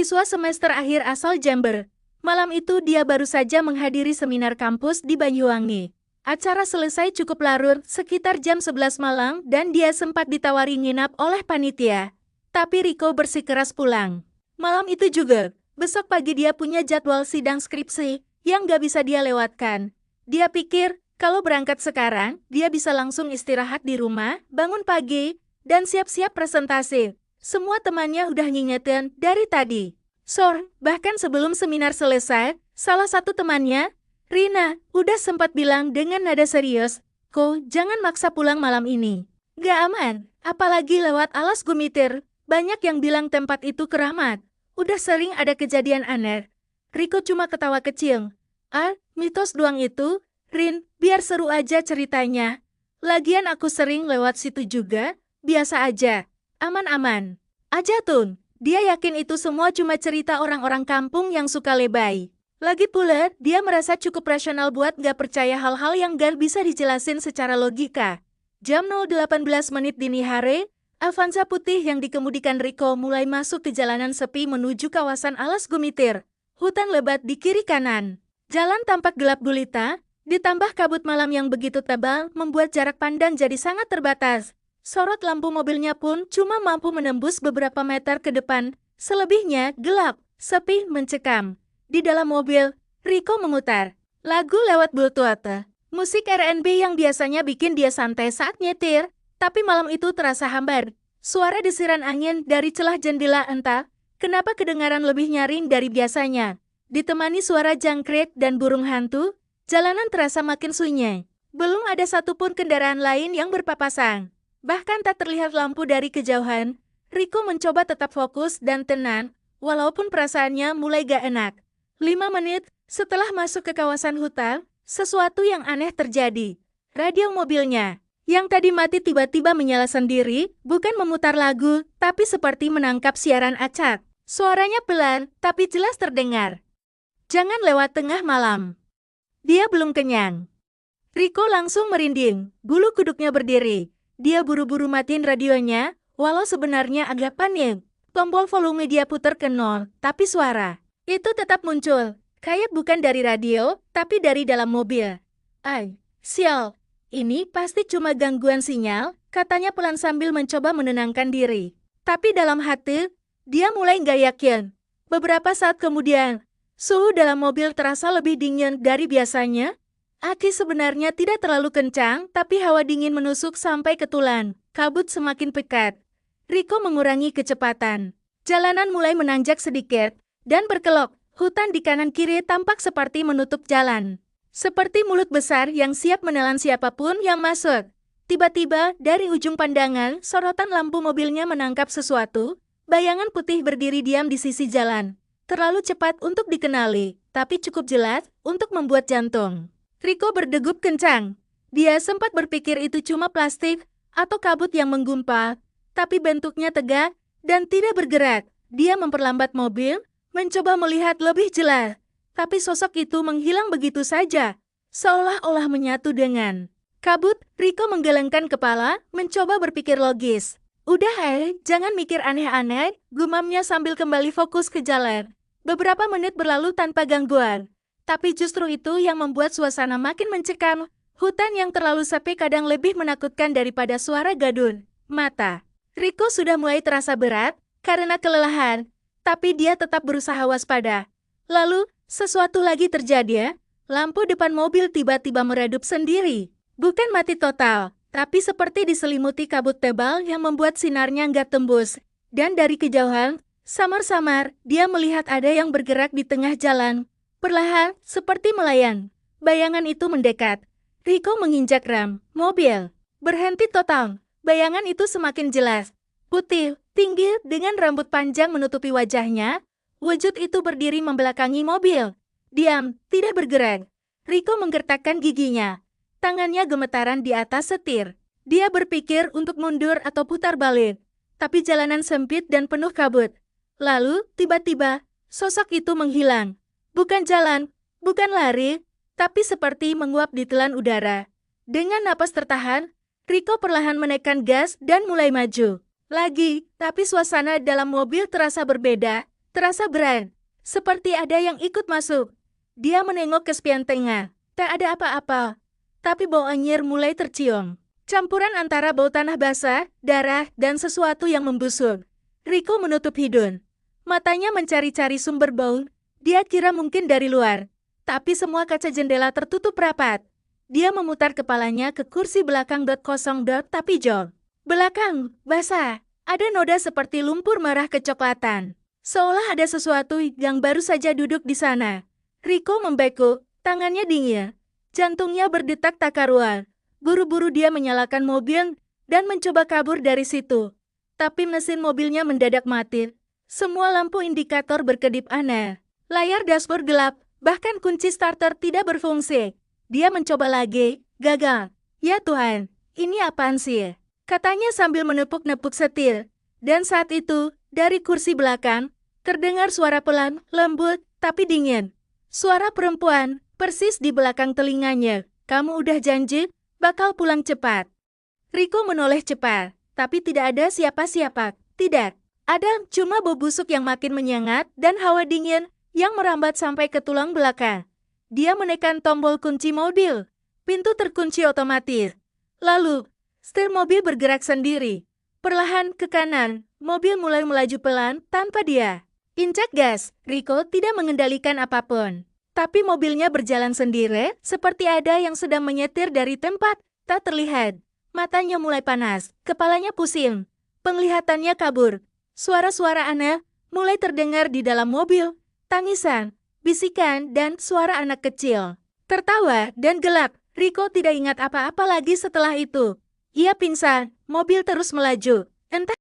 mahasiswa semester akhir asal Jember. Malam itu dia baru saja menghadiri seminar kampus di Banyuwangi. Acara selesai cukup larut sekitar jam 11 malam dan dia sempat ditawari nginap oleh panitia. Tapi Riko bersikeras pulang. Malam itu juga, besok pagi dia punya jadwal sidang skripsi yang gak bisa dia lewatkan. Dia pikir, kalau berangkat sekarang, dia bisa langsung istirahat di rumah, bangun pagi, dan siap-siap presentasi. Semua temannya udah ngingetin dari tadi. Bahkan sebelum seminar selesai, salah satu temannya, Rina, udah sempat bilang dengan nada serius, "Ko, jangan maksa pulang malam ini. Gak aman, apalagi lewat alas gumitir. Banyak yang bilang tempat itu keramat. Udah sering ada kejadian aneh." Riko cuma ketawa kecil. Mitos doang itu, Rin, biar seru aja ceritanya. Lagian aku sering lewat situ juga, biasa aja. Aman-aman aja Tun. Dia yakin itu semua cuma cerita orang-orang kampung yang suka lebay. Lagi pula, dia merasa cukup rasional buat gak percaya hal-hal yang gak bisa dijelasin secara logika. Jam 0:18 dini hari, Avanza putih yang dikemudikan Riko mulai masuk ke jalanan sepi menuju kawasan alas gumitir. Hutan lebat di kiri kanan. Jalan tampak gelap gulita, ditambah kabut malam yang begitu tebal membuat jarak pandang jadi sangat terbatas. Sorot lampu mobilnya pun cuma mampu menembus beberapa meter ke depan. Selebihnya gelap, sepi, mencekam. Di dalam mobil, Riko memutar lagu lewat Bluetooth. Musik R&B yang biasanya bikin dia santai saat nyetir, tapi malam itu terasa hambar. Suara desiran angin dari celah jendela entah kenapa kedengaran lebih nyaring dari biasanya. Ditemani suara jangkrik dan burung hantu, jalanan terasa makin sunyi. Belum ada satupun kendaraan lain yang berpapasan. Bahkan tak terlihat lampu dari kejauhan. Riko mencoba tetap fokus dan tenang, walaupun perasaannya mulai gak enak. 5 menit setelah masuk ke kawasan hutan, sesuatu yang aneh terjadi. Radio mobilnya, yang tadi mati tiba-tiba menyala sendiri, bukan memutar lagu, tapi seperti menangkap siaran acak. Suaranya pelan, tapi jelas terdengar. "Jangan lewat tengah malam." Dia belum kenyang. Riko langsung merinding, bulu kuduknya berdiri. Dia buru-buru matiin radionya, walau sebenarnya agak panik. Tombol volume dia putar ke 0, tapi suara itu tetap muncul. Kayak bukan dari radio, tapi dari dalam mobil. Sial, ini pasti cuma gangguan sinyal, katanya pelan sambil mencoba menenangkan diri. Tapi dalam hati, dia mulai nggak yakin. Beberapa saat kemudian, suhu dalam mobil terasa lebih dingin dari biasanya. Aki sebenarnya tidak terlalu kencang, tapi hawa dingin menusuk sampai ke tulang. Kabut semakin pekat. Riko mengurangi kecepatan. Jalanan mulai menanjak sedikit, dan berkelok. Hutan di kanan kiri tampak seperti menutup jalan. Seperti mulut besar yang siap menelan siapapun yang masuk. Tiba-tiba, dari ujung pandangan, sorotan lampu mobilnya menangkap sesuatu. Bayangan putih berdiri diam di sisi jalan. Terlalu cepat untuk dikenali, tapi cukup jelas untuk membuat jantung Riko berdegup kencang. Dia sempat berpikir itu cuma plastik atau kabut yang menggumpal, tapi bentuknya tegak dan tidak bergerak. Dia memperlambat mobil, mencoba melihat lebih jelas, tapi sosok itu menghilang begitu saja, seolah-olah menyatu dengan kabut. Riko menggelengkan kepala, mencoba berpikir logis. "Udah jangan mikir aneh-aneh," gumamnya sambil kembali fokus ke jalan. Beberapa menit berlalu tanpa gangguan. Tapi justru itu yang membuat suasana makin mencekam. Hutan yang terlalu sepi kadang lebih menakutkan daripada suara gadun mata. Riko sudah mulai terasa berat karena kelelahan, tapi dia tetap berusaha waspada. Lalu, sesuatu lagi terjadi. Lampu depan mobil tiba-tiba meredup sendiri. Bukan mati total, tapi seperti diselimuti kabut tebal yang membuat sinarnya nggak tembus. Dan dari kejauhan, samar-samar, dia melihat ada yang bergerak di tengah jalan. Perlahan, seperti melayang. Bayangan itu mendekat. Riko menginjak rem. Mobil berhenti total. Bayangan itu semakin jelas. Putih, tinggi, dengan rambut panjang menutupi wajahnya. Wujud itu berdiri membelakangi mobil. Diam, tidak bergerak. Riko menggertakkan giginya. Tangannya gemetaran di atas setir. Dia berpikir untuk mundur atau putar balik. Tapi jalanan sempit dan penuh kabut. Lalu, tiba-tiba, sosok itu menghilang. Bukan jalan, bukan lari, tapi seperti menguap di telan udara. Dengan napas tertahan, Riko perlahan menekan gas dan mulai maju. Lagi, tapi suasana dalam mobil terasa berbeda. Terasa berat, seperti ada yang ikut masuk. Dia menengok ke spion tengah. Tak ada apa-apa, tapi bau anyir mulai tercium. Campuran antara bau tanah basah, darah, dan sesuatu yang membusuk. Rico menutup hidung. Matanya mencari-cari sumber bau. Dia kira mungkin dari luar. Tapi semua kaca jendela tertutup rapat. Dia memutar kepalanya ke kursi belakang kosong tapi jol. Belakang, basah. Ada noda seperti lumpur merah kecoklatan. Seolah ada sesuatu yang baru saja duduk di sana. Rico membeku, tangannya dingin. Jantungnya berdetak tak karuan. Buru-buru dia menyalakan mobil dan mencoba kabur dari situ. Tapi mesin mobilnya mendadak mati. Semua lampu indikator berkedip aneh. Layar dashboard gelap, bahkan kunci starter tidak berfungsi. Dia mencoba lagi, gagal. Ya Tuhan, ini apaan sih? Katanya sambil menepuk-nepuk setir. Dan saat itu, dari kursi belakang, terdengar suara pelan, lembut, tapi dingin. Suara perempuan, persis di belakang telinganya. Kamu udah janji, bakal pulang cepat. Rico menoleh cepat, tapi tidak ada siapa-siapa. Tidak. Ada cuma bau busuk yang makin menyengat dan hawa dingin yang merambat sampai ke tulang belakang. Dia menekan tombol kunci mobil. Pintu terkunci otomatis. Lalu, setir mobil bergerak sendiri. Perlahan ke kanan, mobil mulai melaju pelan tanpa dia. Injak gas, Rico tidak mengendalikan apapun. Tapi mobilnya berjalan sendiri, seperti ada yang sedang menyetir dari tempat tak terlihat. Matanya mulai panas, kepalanya pusing, penglihatannya kabur. Suara-suara aneh mulai terdengar di dalam mobil. Tangisan, bisikan, dan suara anak kecil. Tertawa dan gelap, Rico tidak ingat apa-apa lagi setelah itu. Ia pingsan, mobil terus melaju. Entah